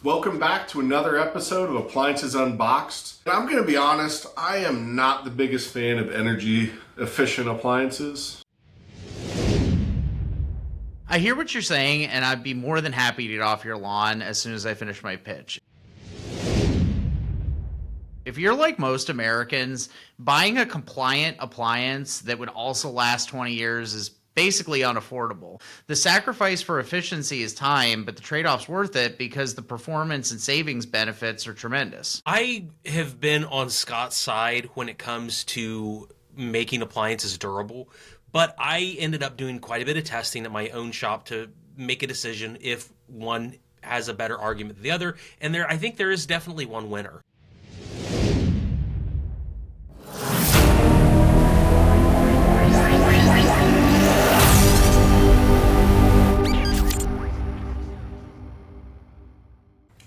Welcome back to another episode of Appliances Unboxed. I'm going to be honest, I am not the biggest fan of energy efficient appliances. I hear what you're saying, and I'd be more than happy to get off your lawn as soon as I finish my pitch. If you're like most Americans, buying a compliant appliance that would also last 20 years is basically unaffordable. The sacrifice for efficiency is time, but the trade-off's worth it because the performance and savings benefits are tremendous. I have been on Scott's side when it comes to making appliances durable, but I ended up doing quite a bit of testing at my own shop to make a decision if one has a better argument than the other, and I think there is definitely one winner.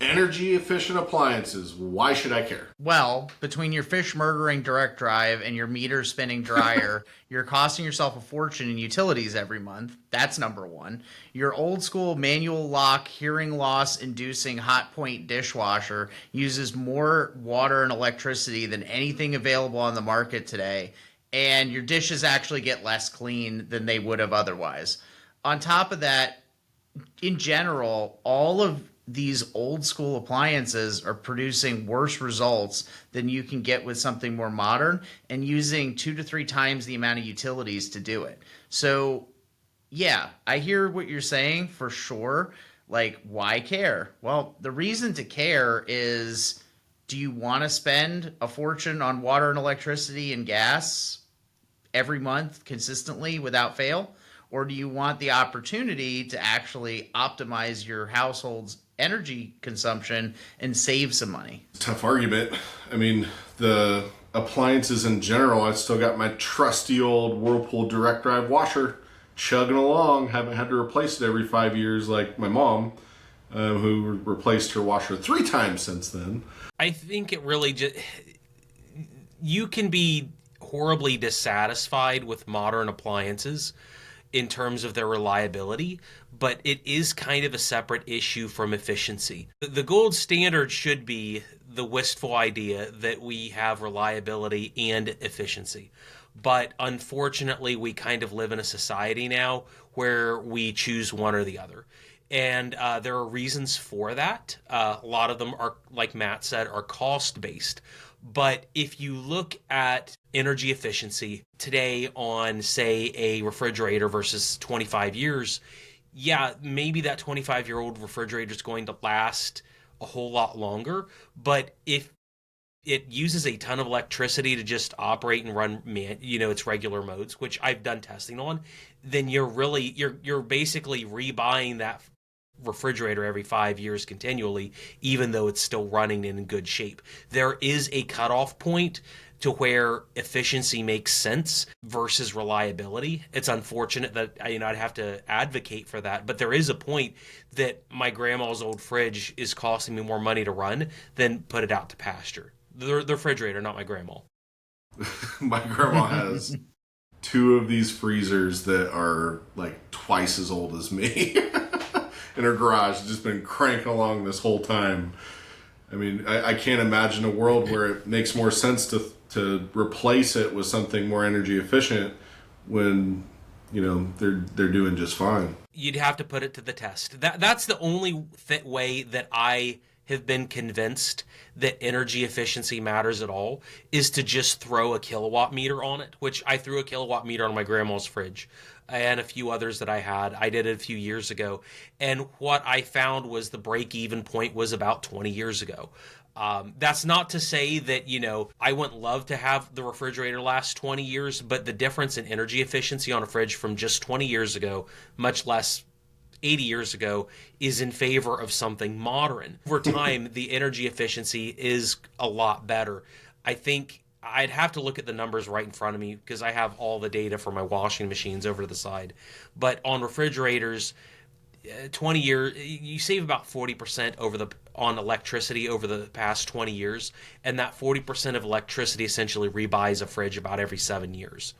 Energy efficient appliances, why should I care? Well, between your fish murdering direct drive and your meter spinning dryer, you're costing yourself a fortune in utilities every month. That's number one. Your old school manual lock, hearing loss inducing hot point dishwasher uses more water and electricity than anything available on the market today. And your dishes actually get less clean than they would have otherwise. On top of that, in general, all of these old school appliances are producing worse results than you can get with something more modern and using 2 to 3 times the amount of utilities to do it. So yeah, I hear what you're saying for sure. Like, why care? Well, the reason to care is, do you want to spend a fortune on water and electricity and gas every month consistently without fail? Or do you want the opportunity to actually optimize your household's energy consumption and save some money? Tough argument. I mean, the appliances in general, I still got my trusty old Whirlpool direct drive washer chugging along. Haven't had to replace it every 5 years like my mom, who replaced her washer 3 times since then. I think it really just... You can be horribly dissatisfied with modern appliances in terms of their reliability, but it is kind of a separate issue from efficiency. The gold standard should be the wistful idea that we have reliability and efficiency. But unfortunately, we kind of live in a society now where we choose one or the other. And there are reasons for that. A lot of them are, like Matt said, are cost-based. But if you look at energy efficiency today on, say, a refrigerator versus 25 years, yeah, maybe that 25-year-old refrigerator is going to last a whole lot longer. But if it uses a ton of electricity to just operate and run, its regular modes, which I've done testing on, then you're basically rebuying that refrigerator every 5 years continually, even though it's still running in good shape. There is a cutoff point to where efficiency makes sense versus reliability. It's unfortunate that I'd have to advocate for that, but there is a point that my grandma's old fridge is costing me more money to run than put it out to pasture. The refrigerator, not my grandma. My grandma has 2 of these freezers that are like twice as old as me. In her garage, just been cranking along this whole time. I mean, I can't imagine a world where it makes more sense to replace it with something more energy efficient when, they're doing just fine. You'd have to put it to the test. That's the only way that I have been convinced that energy efficiency matters at all, is to just throw a kilowatt meter on it, which I threw a kilowatt meter on my grandma's fridge and a few others that I had. I did it a few years ago. And what I found was the break-even point was about 20 years ago. That's not to say that, I wouldn't love to have the refrigerator last 20 years, but the difference in energy efficiency on a fridge from just 20 years ago, much less 80 years ago, is in favor of something modern. Over time, the energy efficiency is a lot better. I think I'd have to look at the numbers right in front of me because I have all the data for my washing machines over to the side. But on refrigerators, 20 years, you save about 40% on electricity over the past 20 years, and that 40% of electricity essentially rebuys a fridge about every 7 years.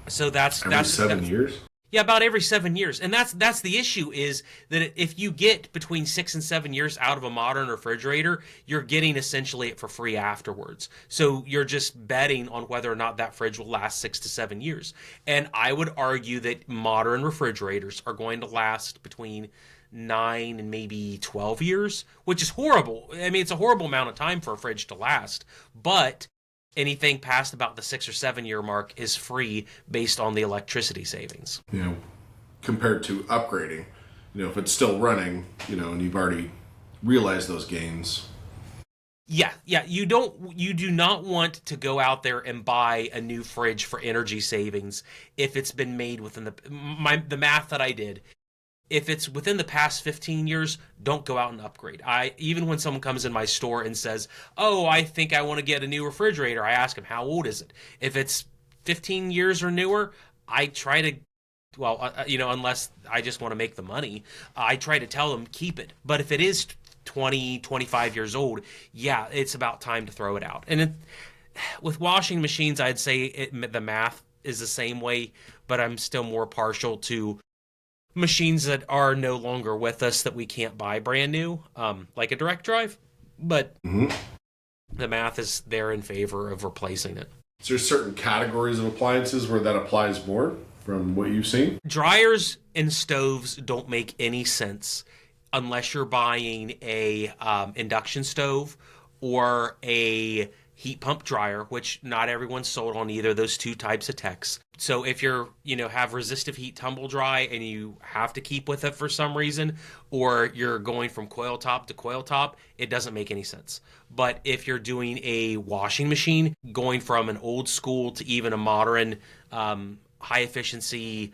So that's every 7 years. Yeah, about every 7 years. And that's the issue, is that if you get between 6 and 7 years out of a modern refrigerator, you're getting essentially it for free afterwards. So you're just betting on whether or not that fridge will last 6 to 7 years. And I would argue that modern refrigerators are going to last between 9 and maybe 12 years, which is horrible. I mean, it's a horrible amount of time for a fridge to last, but anything past about the 6 or 7 year mark is free based on the electricity savings. You know, compared to upgrading, you know, if it's still running, you know, and you've already realized those gains. Yeah, you do not want to go out there and buy a new fridge for energy savings if it's been made within the math that I did. If it's within the past 15 years, don't go out and upgrade. Even when someone comes in my store and says, "Oh, I think I want to get a new refrigerator," I ask them, "How old is it?" If it's 15 years or newer, I try to, well, unless I just want to make the money, I try to tell them keep it. But if it is 20, 25 years old, yeah, it's about time to throw it out. And with washing machines, I'd say the math is the same way, but I'm still more partial to machines that are no longer with us that we can't buy brand new, like a direct drive. But the math is there in favor of replacing it. Is there certain categories of appliances where that applies more from what you've seen? Dryers and stoves don't make any sense unless you're buying a induction stove or a heat pump dryer, which not everyone's sold on either of those two types of techs. So if you're, have resistive heat tumble dry and you have to keep with it for some reason, or you're going from coil top to coil top, it doesn't make any sense. But if you're doing a washing machine, going from an old school to even a modern high efficiency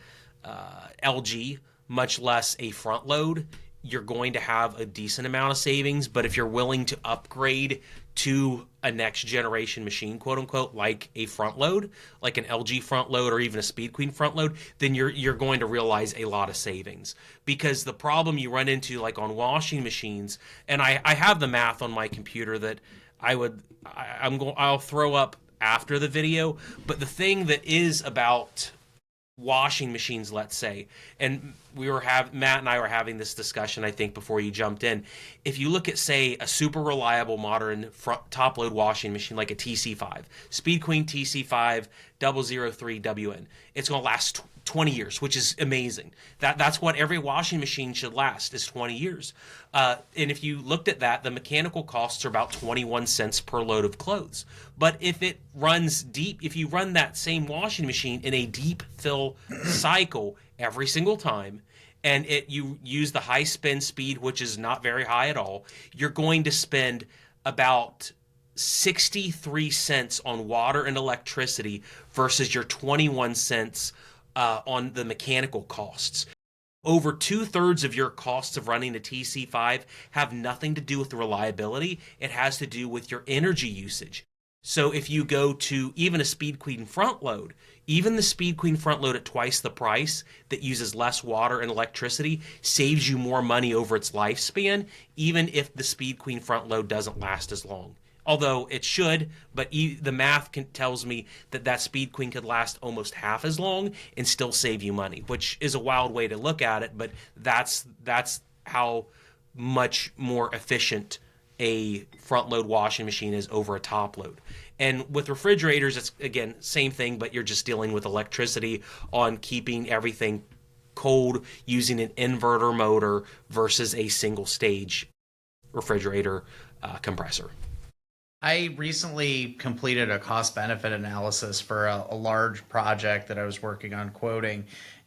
LG, much less a front load, you're going to have a decent amount of savings. But if you're willing to upgrade to a next generation machine, quote unquote, like a front load, like an LG front load or even a Speed Queen front load, then you're going to realize a lot of savings. Because the problem you run into, like on washing machines, and I have the math on my computer that I'll throw up after the video, but the thing that is about washing machines, let's say, and Matt and I were having this discussion, I think, before you jumped in. If you look at, say, a super reliable modern top load washing machine like a TC5, Speed Queen TC5 003WN, it's going to last 20 years, which is amazing. That's what every washing machine should last, is 20 years. And if you looked at that, the mechanical costs are about 21 cents per load of clothes. But if it runs deep, if you run that same washing machine in a deep fill cycle every single time, and you use the high spin speed, which is not very high at all, you're going to spend about 63 cents on water and electricity versus your 21 cents on the mechanical costs. Over 2/3 of your costs of running a TC5 have nothing to do with the reliability. It has to do with your energy usage. So if you go to even a Speed Queen front load, even the Speed Queen front load at twice the price that uses less water and electricity saves you more money over its lifespan, even if the Speed Queen front load doesn't last as long. Although it should, but the math tells me that Speed Queen could last almost half as long and still save you money, which is a wild way to look at it, but that's how much more efficient a front load washing machine is over a top load. And with refrigerators, it's, again, same thing, but you're just dealing with electricity on keeping everything cold using an inverter motor versus a single stage refrigerator compressor. I recently completed a cost-benefit analysis for a large project that I was working on quoting,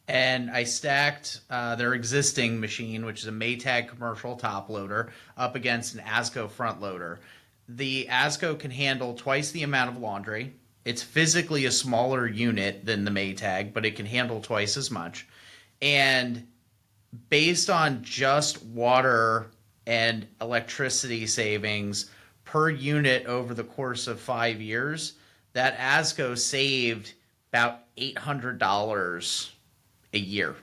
and I stacked their existing machine, which is a Maytag commercial top loader, up against an ASCO front loader. The ASCO can handle twice the amount of laundry. It's physically a smaller unit than the Maytag, but it can handle twice as much. And based on just water and electricity savings per unit over the course of 5 years, that ASCO saved about $800 a year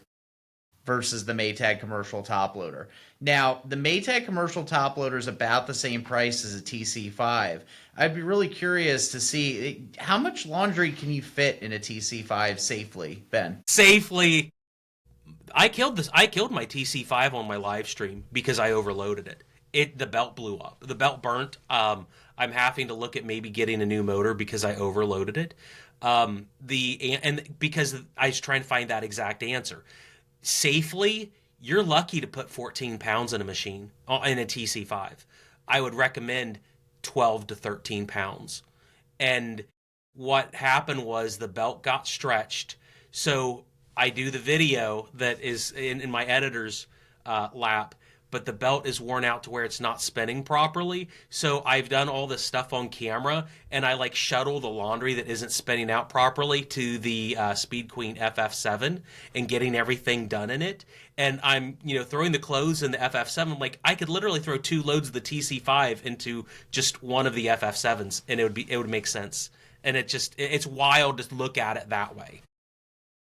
versus the Maytag commercial top loader. Now, the Maytag commercial top loader is about the same price as a TC5. I'd be really curious to see how much laundry can you fit in a TC5 safely, Ben? Safely, I killed my TC5 on my live stream because I overloaded it. The belt blew up. The belt burnt. I'm having to look at maybe getting a new motor because I overloaded it. And because I was trying to find that exact answer. Safely, you're lucky to put 14 pounds in a machine in a TC5. I would recommend 12 to 13 pounds. And what happened was the belt got stretched. So I do the video that is in my editor's lap, but the belt is worn out to where it's not spinning properly. So I've done all this stuff on camera, and I like shuttle the laundry that isn't spinning out properly to the Speed Queen FF7 and getting everything done in it. And I'm, throwing the clothes in the FF7. Like, I could literally throw 2 loads of the TC5 into just one of the FF7s, and it would make sense. And it's wild to look at it that way.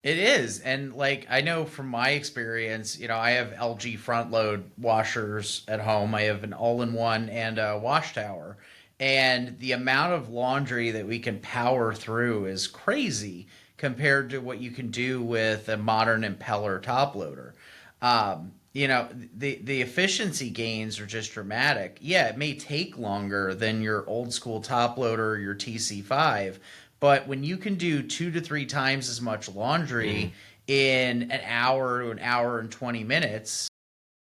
It is. And like, I know from my experience, I have LG front load washers at home. I have an all-in-one and a wash tower. And the amount of laundry that we can power through is crazy compared to what you can do with a modern impeller top loader. The efficiency gains are just dramatic. Yeah, it may take longer than your old school top loader or your TC5, but when you can do 2 to 3 times as much laundry in an hour to an hour and 20 minutes,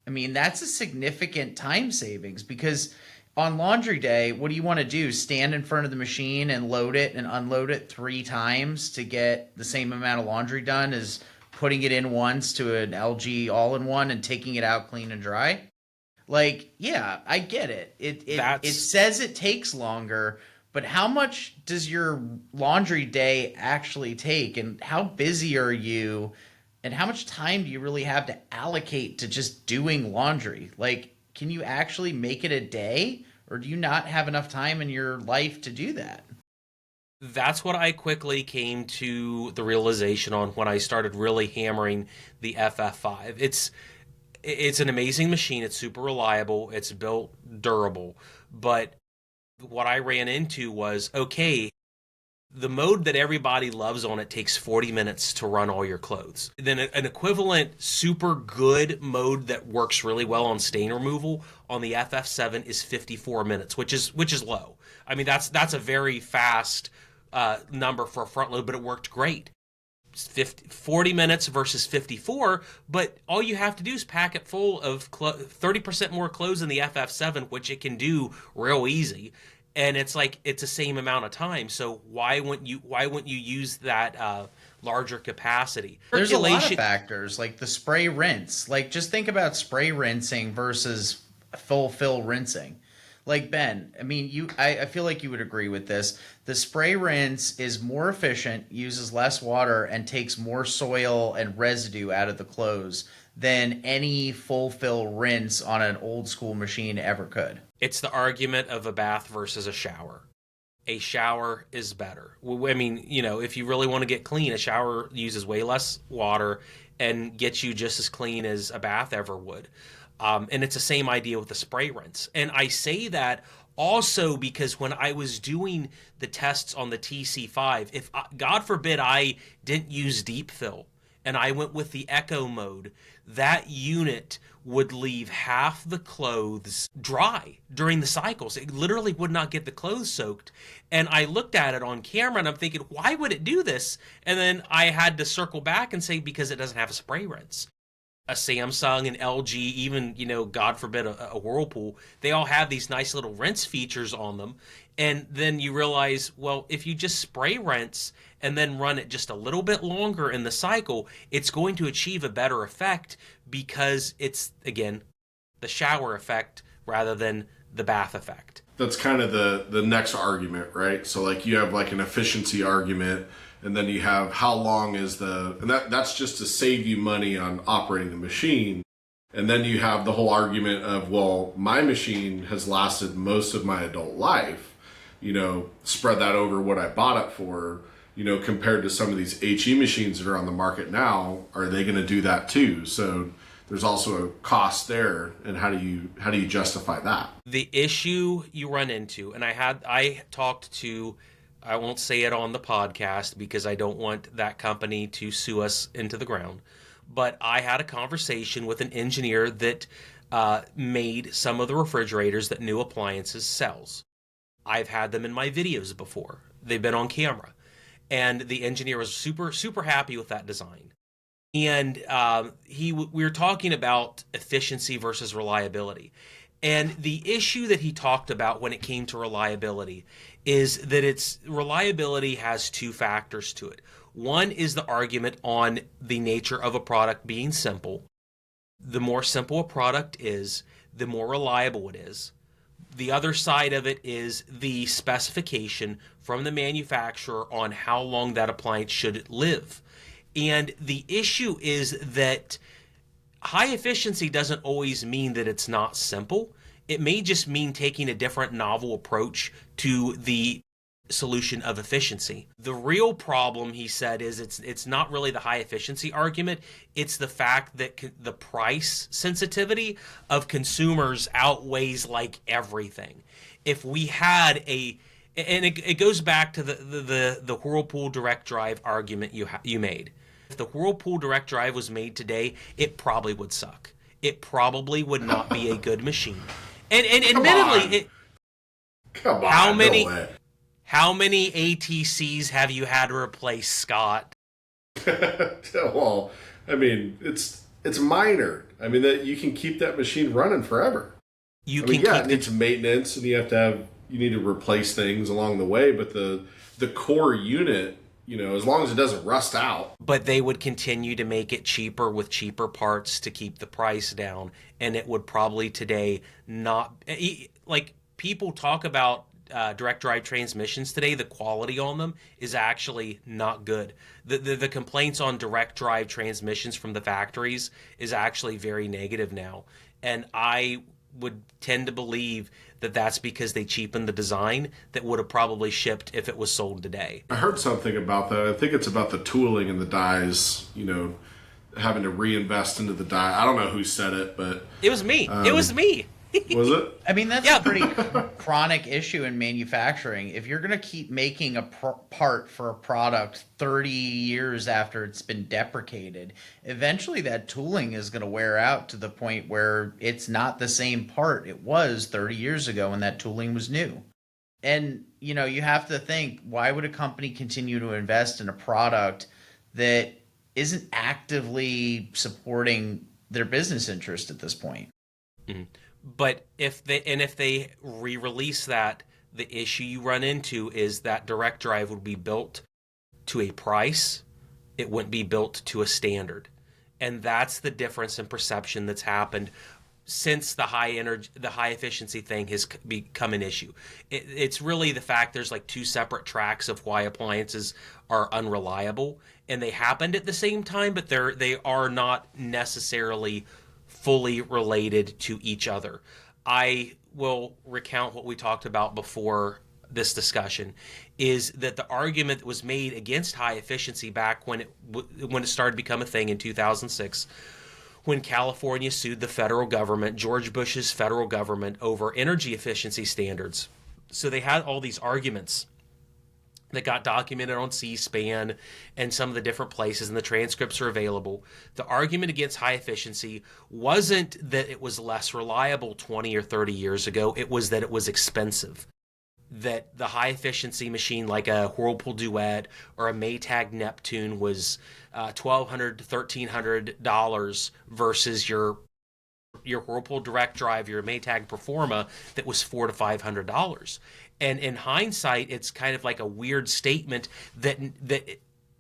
I mean, that's a significant time savings, because on laundry day, what do you want to do? Stand in front of the machine and load it and unload it 3 times to get the same amount of laundry done as putting it in once to an LG all-in-one and taking it out clean and dry? Like, yeah, I get it. It says it takes longer, but how much does your laundry day actually take, and how busy are you, and how much time do you really have to allocate to just doing laundry? Like, can you actually make it a day, or do you not have enough time in your life to do that? That's what I quickly came to the realization on when I started really hammering the FF5. It's an amazing machine. It's super reliable. It's built durable. But what I ran into was, okay, the mode that everybody loves on it takes 40 minutes to run all your clothes. Then an equivalent super good mode that works really well on stain removal on the FF7 is 54 minutes, which is low. I mean, that's a very fast number for a front load, but it worked great. 40 minutes versus 54, but all you have to do is pack it full of 30% more clothes in the FF7, which it can do real easy, and it's the same amount of time. So why wouldn't you use that larger capacity? There's a lot of factors, like the spray rinse. Like, just think about spray rinsing versus full fill rinsing. Like, Ben, I mean, I feel like you would agree with this. The spray rinse is more efficient, uses less water, and takes more soil and residue out of the clothes than any full fill rinse on an old school machine ever could. It's the argument of a bath versus a shower. A shower is better. I mean, if you really want to get clean, a shower uses way less water and gets you just as clean as a bath ever would. And it's the same idea with the spray rinse. And I say that also because when I was doing the tests on the TC5, if God forbid I didn't use deep fill and I went with the echo mode, that unit would leave half the clothes dry during the cycles. It literally would not get the clothes soaked. And I looked at it on camera and I'm thinking, why would it do this? And then I had to circle back and say, because it doesn't have a spray rinse. A Samsung, an LG, even, God forbid, a Whirlpool, they all have these nice little rinse features on them. And then you realize, well, if you just spray rinse and then run it just a little bit longer in the cycle, it's going to achieve a better effect because it's, again, the shower effect rather than the bath effect. That's kind of the next argument, right? So like you have like an efficiency argument, and then you have how long is and that's just to save you money on operating the machine. And then you have the whole argument of, well, my machine has lasted most of my adult life, spread that over what I bought it for, compared to some of these HE machines that are on the market now. Are they going to do that too? So there's also a cost there, and how do you justify that? The issue you run into, and I talked to, I won't say it on the podcast because I don't want that company to sue us into the ground, but I had a conversation with an engineer that made some of the refrigerators that New Appliances sells. I've had them in my videos before. They've been on camera. And the engineer was super, super happy with that design. And we were talking about efficiency versus reliability. And the issue that he talked about when it came to reliability is that reliability has two factors to it. One is the argument on the nature of a product being simple. The more simple a product is, the more reliable it is. The other side of it is the specification from the manufacturer on how long that appliance should live. And the issue is that high efficiency doesn't always mean that it's not simple. It may just mean taking a different novel approach to the solution of efficiency. The real problem, he said, is it's not really the high efficiency argument. It's the fact that the price sensitivity of consumers outweighs like everything. If we had and it goes back to the Whirlpool direct drive argument you made. If the Whirlpool direct drive was made today, it probably would suck. It probably would not be a good machine. And admittedly, Come on, how many ATCs have you had to replace, Scott? Well, I mean, it's minor. I mean, that you can keep that machine running forever. It needs maintenance, and you need to replace things along the way. But the core unit, as long as it doesn't rust out. But they would continue to make it cheaper with cheaper parts to keep the price down, and it would probably today not like people talk about. Direct drive transmissions today, the quality on them is actually not good. The complaints on direct drive transmissions from the factories is actually very negative now. And I would tend to believe that that's because they cheapened the design that would have probably shipped if it was sold today. I heard something about that. I think it's about the tooling and the dies, having to reinvest into the die. I don't know who said it, but... It was me. It was me. Was it? I mean, that's a pretty chronic issue in manufacturing. If you're going to keep making a part for a product 30 years after it's been deprecated, eventually that tooling is going to wear out to the point where it's not the same part it was 30 years ago when that tooling was new. And, you have to think, why would a company continue to invest in a product that isn't actively supporting their business interest at this point? Mm-hmm. But if they re-release that, the issue you run into is that direct drive would be built to a price. It wouldn't be built to a standard. And that's the difference in perception that's happened since the high efficiency thing has become an issue. It's really the fact there's like two separate tracks of why appliances are unreliable, and they happened at the same time, but they are not necessarily fully related to each other. I will recount what we talked about before this discussion, is that the argument that was made against high efficiency back when it started to become a thing in 2006, when California sued the federal government, George Bush's federal government, over energy efficiency standards. So they had all these arguments that got documented on C-SPAN and some of the different places, and the transcripts are available. The argument against high efficiency wasn't that it was less reliable 20 or 30 years ago. It was that it was expensive. That the high efficiency machine like a Whirlpool Duet or a Maytag Neptune was $1,200 to $1,300 versus your Whirlpool Direct Drive, your Maytag Performa that was $400 to $500. And in hindsight, it's kind of like a weird statement that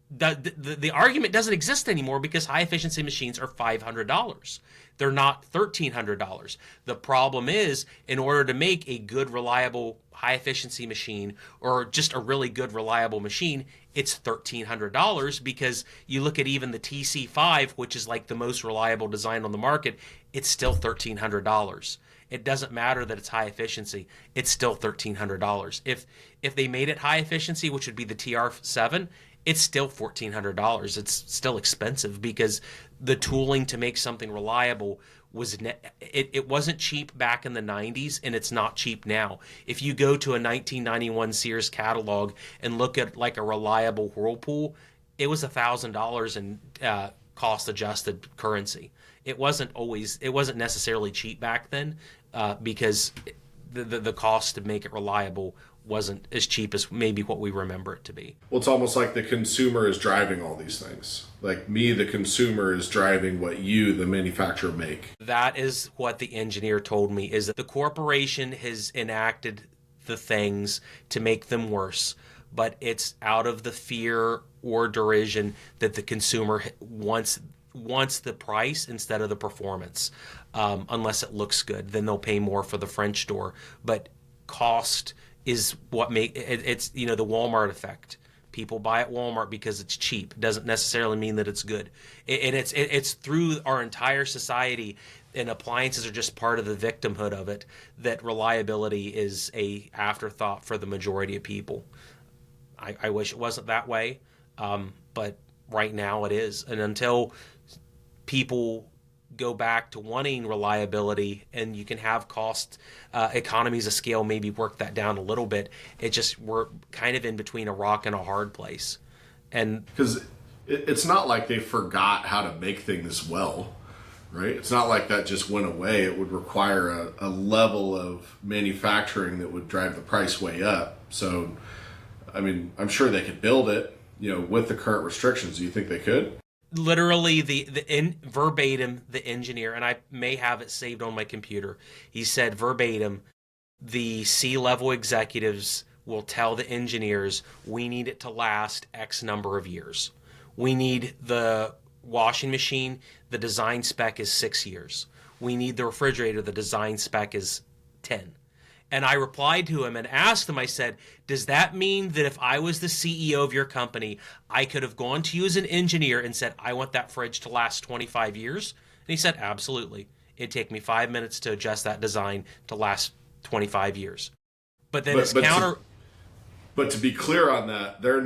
the argument doesn't exist anymore because high efficiency machines are $500. They're not $1,300. The problem is, in order to make a good, reliable, high efficiency machine, or just a really good, reliable machine, it's $1,300, because you look at even the TC5, which is like the most reliable design on the market, it's still $1,300. It doesn't matter that it's high efficiency. It's still $1,300. If they made it high efficiency, which would be the TR7, it's still $1,400. It's still expensive because the tooling to make something reliable it wasn't cheap back in the 90s, and it's not cheap now. If you go to a 1991 Sears catalog and look at like a reliable Whirlpool, it was $1,000 in cost adjusted currency. It wasn't necessarily cheap back then, because the cost to make it reliable wasn't as cheap as maybe what we remember it to be. Well, it's almost like the consumer is driving all these things. Like me, the consumer, is driving what you, the manufacturer, make. That is what the engineer told me, is that the corporation has enacted the things to make them worse, but it's out of the fear or derision that the consumer wants the price instead of the performance. Unless it looks good, then they'll pay more for the French door. But cost is what it's the Walmart effect. People buy at Walmart because it's cheap. It doesn't necessarily mean that it's good. And it's through our entire society, and appliances are just part of the victimhood of it, that reliability is a afterthought for the majority of people. I wish it wasn't that way, but right now it is. And until people go back to wanting reliability, and you can have cost economies of scale maybe work that down a little bit, we're kind of in between a rock and a hard place. And because it's not like they forgot how to make things well, right? It's not like that just went away. It would require a level of manufacturing that would drive the price way up. So I mean, I'm sure they could build it, with the current restrictions. Do you think they could? Literally, verbatim, the engineer, and I may have it saved on my computer, he said verbatim, the C-level executives will tell the engineers, we need it to last X number of years. We need the washing machine, the design spec is 6 years. We need the refrigerator, the design spec is 10. And I replied to him and asked him, I said, does that mean that if I was the CEO of your company, I could have gone to you as an engineer and said, I want that fridge to last 25 years? And he said, absolutely. It'd take me 5 minutes to adjust that design to last 25 years. But then But to be clear on that, they're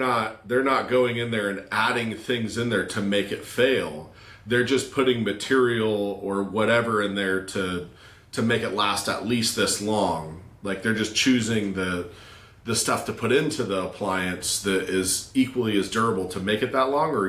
not going in there and adding things in there to make it fail. They're just putting material or whatever in there to make it last at least this long. Like they're just choosing the stuff to put into the appliance that is equally as durable to make it that long, or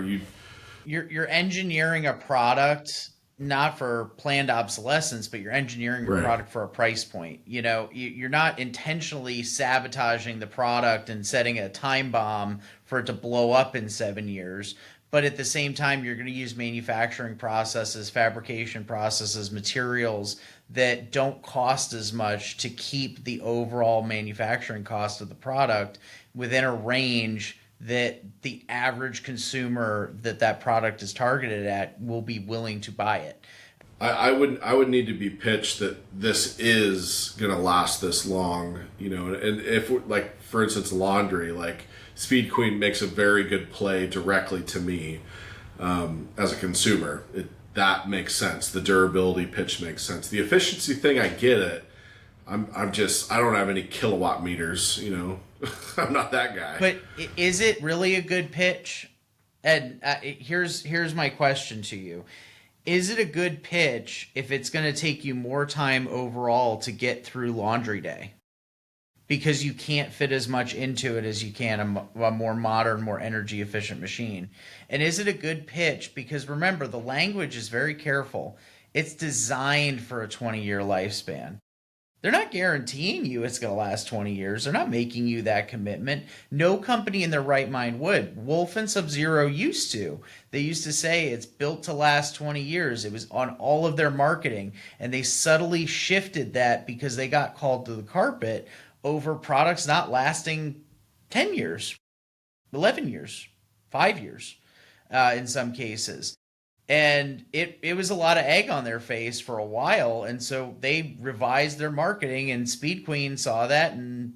you're engineering a product not for planned obsolescence, but you're engineering a product for a price point. You're not intentionally sabotaging the product and setting a time bomb for it to blow up in 7 years. But at the same time, you're going to use manufacturing processes, fabrication processes, materials that don't cost as much to keep the overall manufacturing cost of the product within a range that the average consumer that product is targeted at will be willing to buy it. I would need to be pitched that this is going to last this long, and if, like, for instance, laundry, like Speed Queen makes a very good play directly to me as a consumer. That makes sense. The durability pitch makes sense. The efficiency thing, I get it. I don't have any kilowatt meters, I'm not that guy. But is it really a good pitch? And here's my question to you. Is it a good pitch if it's going to take you more time overall to get through laundry day? Because you can't fit as much into it as you can a more modern, more energy efficient machine. And is it a good pitch? Because remember, the language is very careful. It's designed for a 20-year lifespan. They're not guaranteeing you it's going to last 20 years. They're not making you that commitment. No company in their right mind would. Wolf and Sub-Zero used to. They used to say it's built to last 20 years. It was on all of their marketing. And they subtly shifted that because they got called to the carpet over products not lasting 10 years, 11 years, 5 years in some cases. And it was a lot of egg on their face for a while. And so they revised their marketing, and Speed Queen saw that and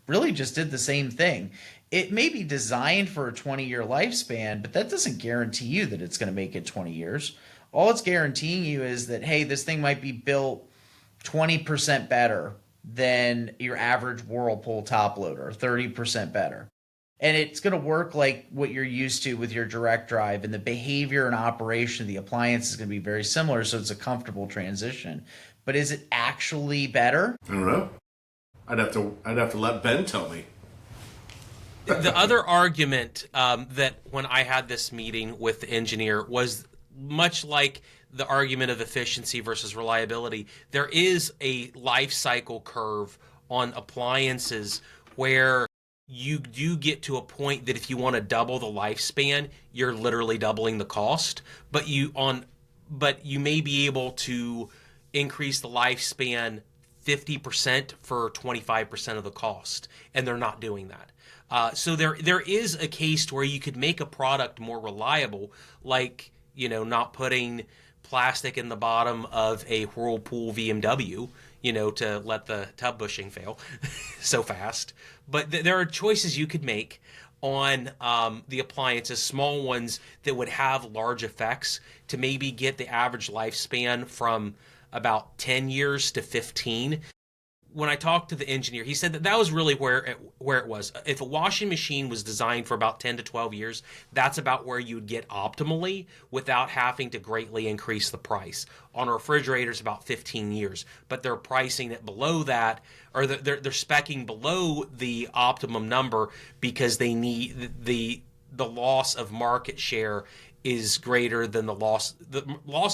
really just did the same thing. It may be designed for a 20-year lifespan, but that doesn't guarantee you that it's going to make it 20 years. All it's guaranteeing you is that, hey, this thing might be built 20% better than your average Whirlpool top loader, 30% better. And it's going to work like what you're used to with your direct drive, and the behavior and operation of the appliance is going to be very similar, so it's a comfortable transition. But is it actually better? I don't know. I'd have to let Ben tell me. The other argument that when I had this meeting with the engineer was much like the argument of efficiency versus reliability, there is a life cycle curve on appliances where you do get to a point that if you want to double the lifespan, you're literally doubling the cost, but you may be able to increase the lifespan 50% for 25% of the cost, and they're not doing that. So there is a case where you could make a product more reliable, like, not putting plastic in the bottom of a Whirlpool VMW, to let the tub bushing fail so fast. But there are choices you could make on the appliances, small ones that would have large effects, to maybe get the average lifespan from about 10 years to 15. When I talked to the engineer, he said that was really where it was. If a washing machine was designed for about 10 to 12 years, that's about where you'd get optimally without having to greatly increase the price. On a refrigerator, it's about 15 years, but they're pricing it below that, or they're specing below the optimum number because they need the loss of market share is greater than the loss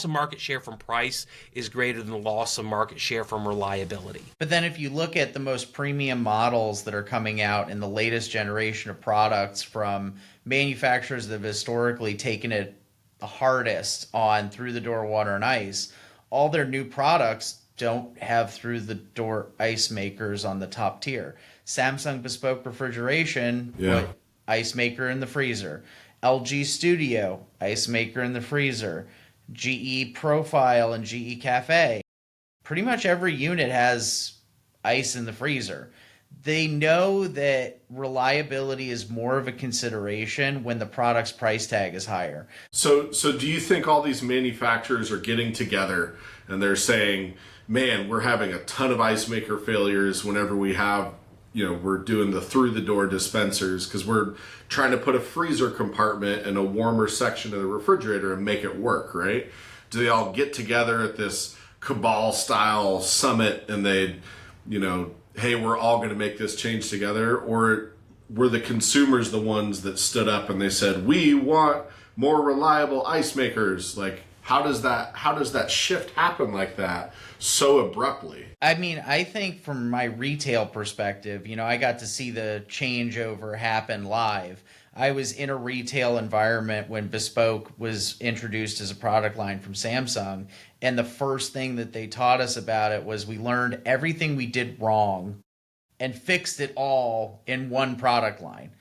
of market share from price is greater than the loss of market share from reliability. But then if you look at the most premium models that are coming out in the latest generation of products from manufacturers that have historically taken it the hardest on through the door water and ice, all their new products don't have through the door ice makers on the top tier. Samsung Bespoke Refrigeration put ice maker in the freezer. LG Studio, ice maker in the freezer. GE Profile and GE Cafe. Pretty much every unit has ice in the freezer. They know that reliability is more of a consideration when the product's price tag is higher. So do you think all these manufacturers are getting together and they're saying, man, we're having a ton of ice maker failures whenever we have, we're doing the through the door dispensers because we're trying to put a freezer compartment in a warmer section of the refrigerator and make it work, right? Do they all get together at this cabal style summit and they, hey, we're all going to make this change together? Or were the consumers the ones that stood up and they said, we want more reliable ice makers? Like, how does that shift happen like that so abruptly? I mean, I think from my retail perspective, I got to see the changeover happen live. I was in a retail environment when Bespoke was introduced as a product line from Samsung, and the first thing that they taught us about it was we learned everything we did wrong and fixed it all in one product line.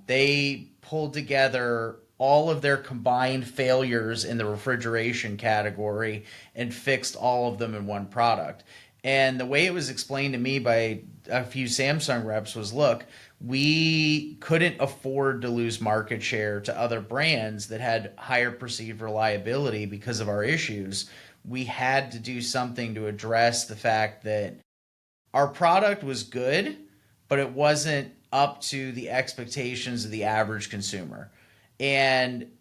They pulled together all of their combined failures in the refrigeration category and fixed all of them in one product. And the way it was explained to me by a few Samsung reps was, look, we couldn't afford to lose market share to other brands that had higher perceived reliability because of our issues. We had to do something to address the fact that our product was good, but it wasn't up to the expectations of the average consumer. And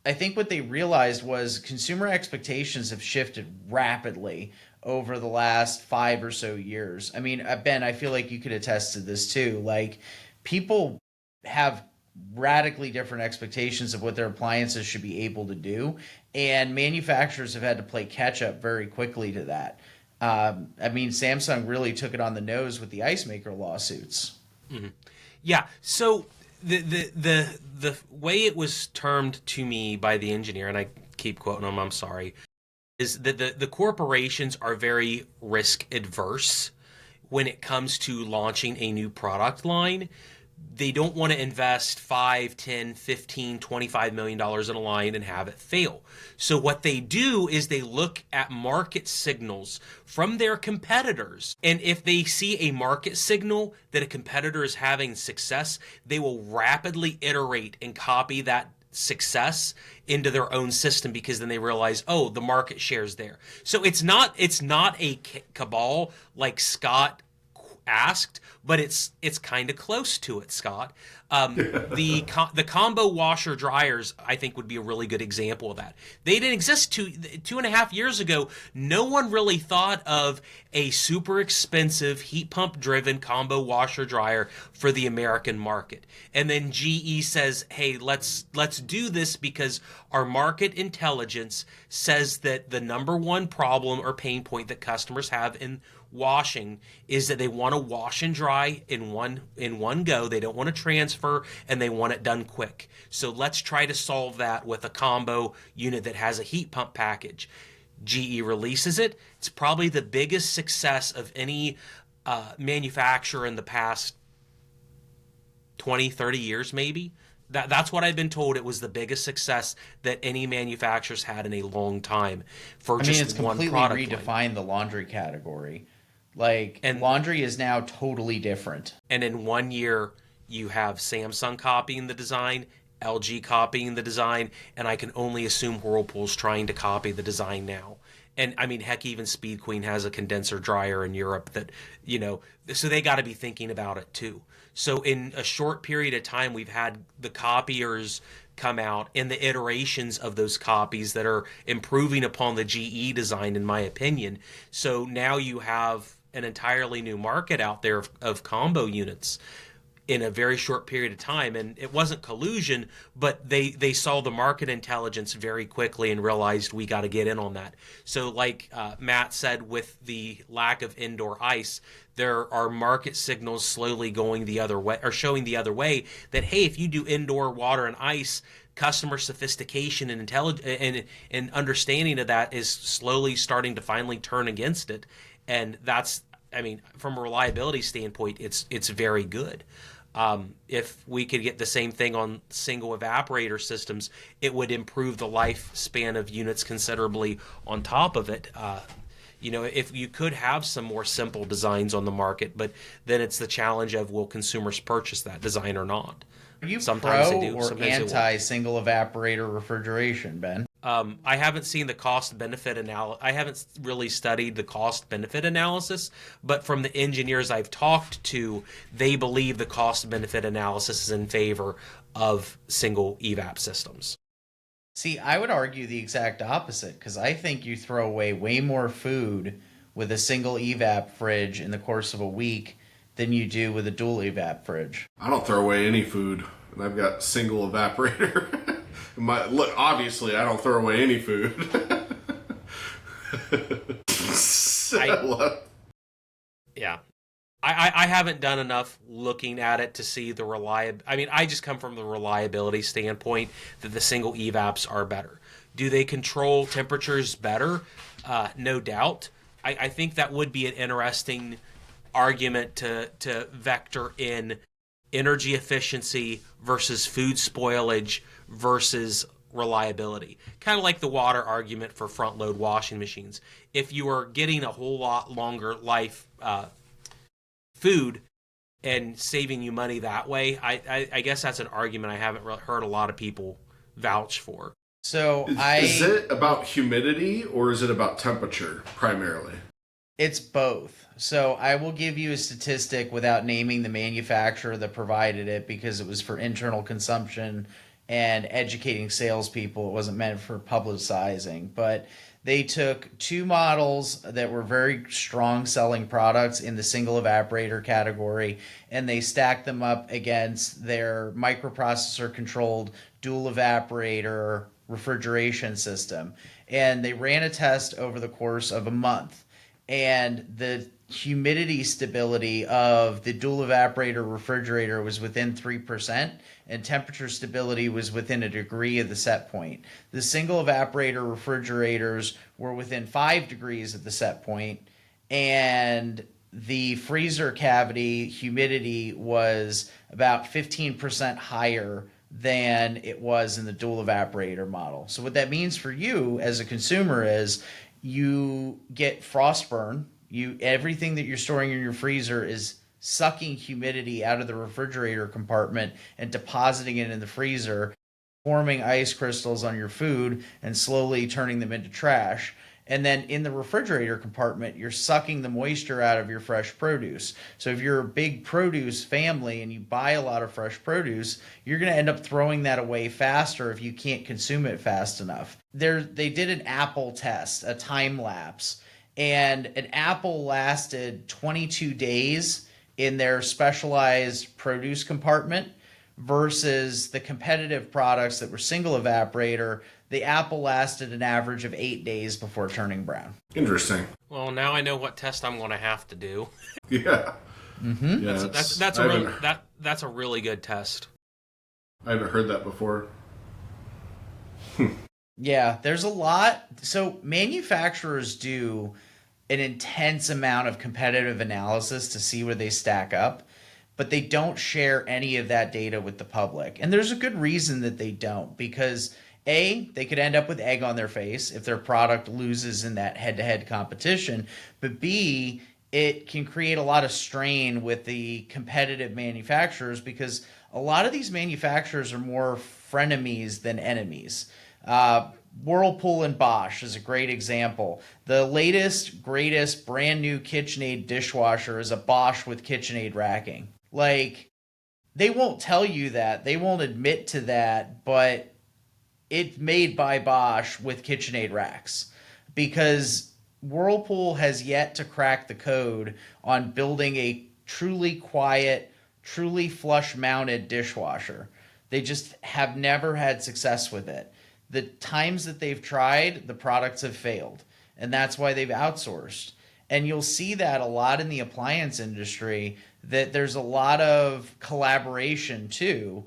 I think what they realized was consumer expectations have shifted rapidly over the last 5 or so years. I mean, Ben, I feel like you could attest to this too. Like, people have radically different expectations of what their appliances should be able to do, and manufacturers have had to play catch up very quickly to that. I mean, Samsung really took it on the nose with the ice maker lawsuits. Mm-hmm. Yeah. So the way it was termed to me by the engineer, and I keep quoting him, I'm sorry, is that the corporations are very risk adverse when it comes to launching a new product line. They don't want to invest 5, 10, 15, $25 million in a line and have it fail. So what they do is they look at market signals from their competitors. And if they see a market signal that a competitor is having success, they will rapidly iterate and copy that success into their own system, because then they realize, oh, the market share's there. So it's not a cabal like Scott asked, but it's kind of close to it, Scott. The combo washer dryers, I think, would be a really good example of that. They didn't exist 2.5 years ago. No one really thought of a super expensive heat pump driven combo washer dryer for the American market. And then GE says, "Hey, let's do this because our market intelligence says that the number one problem or pain point that customers have in washing is that they want to wash and dry in one go. They don't want to transfer, and they want it done quick. So let's try to solve that with a combo unit that has a heat pump package." GE releases it. It's probably the biggest success of any manufacturer in the past 20, 30 years, maybe. That's what I've been told. It was the biggest success that any manufacturer's had in a long time for I mean, just it's one completely product line. redefined the laundry category. Like, And laundry is now totally different. And in 1 year, you have Samsung copying the design, LG copying the design, and I can only assume Whirlpool's trying to copy the design now. And I mean, heck, even Speed Queen has a condenser dryer in Europe that, so they got to be thinking about it too. So in a short period of time, we've had the copiers come out and the iterations of those copies that are improving upon the GE design, in my opinion. So now you have an entirely new market out there of combo units in a very short period of time. And it wasn't collusion, but they saw the market intelligence very quickly and realized we got to get in on that. So like Matt said, with the lack of indoor ice, there are market signals slowly going the other way, or showing the other way, that, hey, if you do indoor water and ice, customer sophistication and intelligence and understanding of that is slowly starting to finally turn against it. And that's, I mean, from a reliability standpoint, it's very good. If we could get the same thing on single evaporator systems, it would improve the lifespan of units considerably on top of it. If you could have some more simple designs on the market, but then it's the challenge of, will consumers purchase that design or not? Are you Sometimes pro they do, or sometimes they won't. anti single evaporator refrigeration, Ben? I haven't seen the cost benefit analysis. I haven't really studied the cost benefit analysis, but from the engineers I've talked to, they believe the cost benefit analysis is in favor of single evap systems. See, I would argue the exact opposite, because I think you throw away way more food with a single evap fridge in the course of a week than you do with a dual evap fridge. I don't throw away any food, and I've got single evaporator. Look, obviously, I don't throw away any food. Yeah. I haven't done enough looking at it to see the reliability. I mean, I just come from the reliability standpoint that the single evaps are better. Do they control temperatures better? No doubt. I think that would be an interesting argument to vector in energy efficiency versus food spoilage versus reliability. Kind of like the water argument for front load washing machines. If you are getting a whole lot longer life food and saving you money that way, I guess that's an argument I haven't heard a lot of people vouch for. So Is it about humidity or is it about temperature primarily? It's both. So I will give you a statistic without naming the manufacturer that provided it, because it was for internal consumption and educating salespeople. It wasn't meant for publicizing. But they took two models that were very strong selling products in the single evaporator category, and they stacked them up against their microprocessor controlled dual evaporator refrigeration system. And they ran a test over the course of a month. And the humidity stability of the dual evaporator refrigerator was within 3%, and temperature stability was within a degree of the set point. The single evaporator refrigerators were within 5 degrees of the set point, and the freezer cavity humidity was about 15% higher than it was in the dual evaporator model. So what that means for you as a consumer is you get frost burn. Everything that you're storing in your freezer is sucking humidity out of the refrigerator compartment and depositing it in the freezer, forming ice crystals on your food and slowly turning them into trash. And then in the refrigerator compartment, you're sucking the moisture out of your fresh produce. So if you're a big produce family and you buy a lot of fresh produce, you're going to end up throwing that away faster if you can't consume it fast enough. They did an apple test, a time lapse, and an apple lasted 22 days in their specialized produce compartment versus the competitive products that were single evaporator. The apple lasted an average of 8 days before turning brown. Interesting. Well, now I know what test I'm going to have to do. Yeah. Mm-hmm. Yeah, That's a really good test. I haven't heard that before. Yeah, there's a lot. So manufacturers do an intense amount of competitive analysis to see where they stack up, but they don't share any of that data with the public. And there's a good reason that they don't, because A, they could end up with egg on their face if their product loses in that head-to-head competition, but B, it can create a lot of strain with the competitive manufacturers because a lot of these manufacturers are more frenemies than enemies. Whirlpool and Bosch is a great example. The latest, greatest, brand new KitchenAid dishwasher is a Bosch with KitchenAid racking. Like, they won't tell you that. They won't admit to that, but it's made by Bosch with KitchenAid racks because Whirlpool has yet to crack the code on building a truly quiet, truly flush-mounted dishwasher. They just have never had success with it. The times that they've tried, the products have failed, and that's why they've outsourced. And you'll see that a lot in the appliance industry, that there's a lot of collaboration too,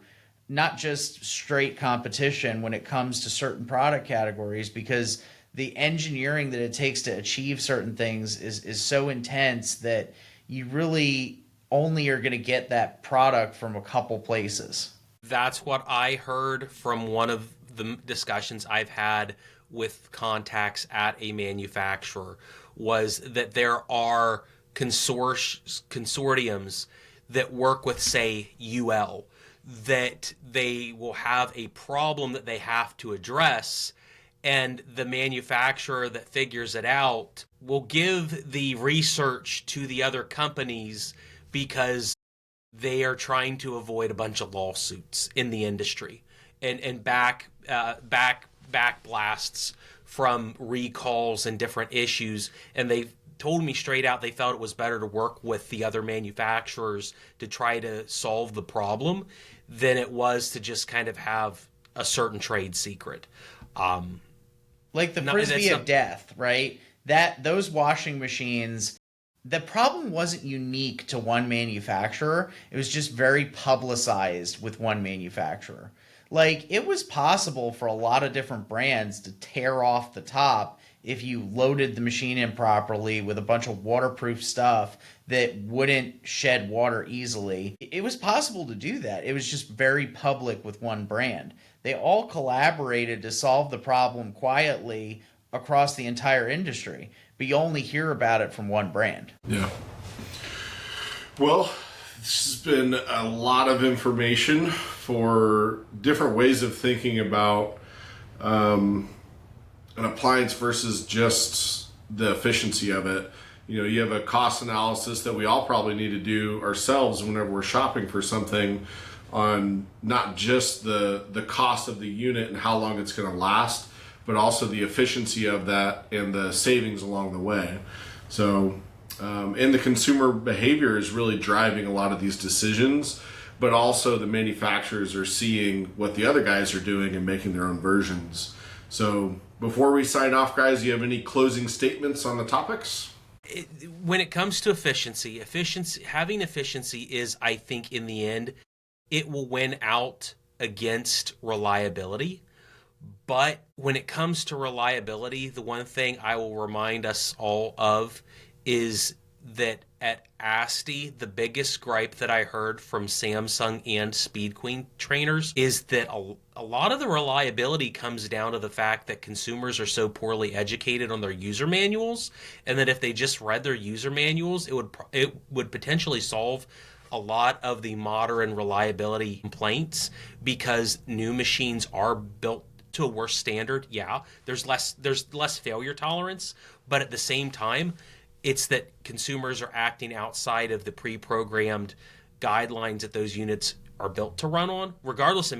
not just straight competition when it comes to certain product categories, because the engineering that it takes to achieve certain things is so intense that you really only are going to get that product from a couple places. That's what I heard from one of the discussions I've had with contacts at a manufacturer, was that there are consortiums that work with, say, UL, that they will have a problem that they have to address, and the manufacturer that figures it out will give the research to the other companies because they are trying to avoid a bunch of lawsuits in the industry and back blasts from recalls and different issues. And they told me straight out they felt it was better to work with the other manufacturers to try to solve the problem than it was to just kind of have a certain trade secret. Like the frisbee of death, right? Those washing machines, the problem wasn't unique to one manufacturer. It was just very publicized with one manufacturer. Like, it was possible for a lot of different brands to tear off the top if you loaded the machine improperly with a bunch of waterproof stuff that wouldn't shed water easily. It was possible to do that. It was just very public with one brand. They all collaborated to solve the problem quietly across the entire industry, but you only hear about it from one brand. Yeah. Well, this has been a lot of information for different ways of thinking about an appliance versus just the efficiency of it. You know, you have a cost analysis that we all probably need to do ourselves whenever we're shopping for something, on not just the cost of the unit and how long it's going to last, but also the efficiency of that and the savings along the way. So, and the consumer behavior is really driving a lot of these decisions, but also the manufacturers are seeing what the other guys are doing and making their own versions. So before we sign off, guys, do you have any closing statements on the topics? When it comes to efficiency, having efficiency is, I think, in the end, it will win out against reliability. But when it comes to reliability, the one thing I will remind us all of is that at ASTI, the biggest gripe that I heard from Samsung and Speed Queen trainers is that a lot of the reliability comes down to the fact that consumers are so poorly educated on their user manuals, and that if they just read their user manuals, it would potentially solve a lot of the modern reliability complaints, because new machines are built to a worse standard, yeah, there's less failure tolerance, but at the same time, it's that consumers are acting outside of the pre-programmed guidelines that those units are built to run on, regardless of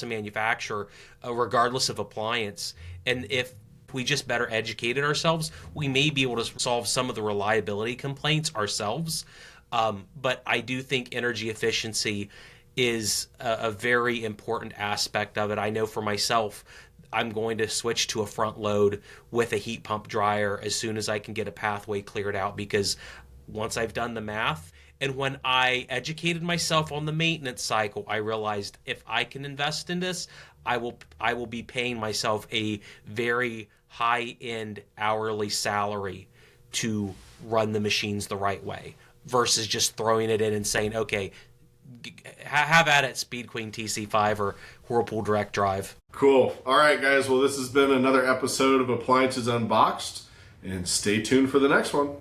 manufacturer, regardless of appliance. And if we just better educated ourselves, we may be able to solve some of the reliability complaints ourselves. But I do think energy efficiency is a very important aspect of it. I know for myself, I'm going to switch to a front load with a heat pump dryer as soon as I can get a pathway cleared out, because once I've done the math, and when I educated myself on the maintenance cycle, I realized if I can invest in this, I will be paying myself a very high-end hourly salary to run the machines the right way, versus just throwing it in and saying, okay, have at it, Speed Queen TC5 or Whirlpool Direct Drive. Cool. All right, guys. Well, this has been another episode of Appliances Unboxed, and stay tuned for the next one.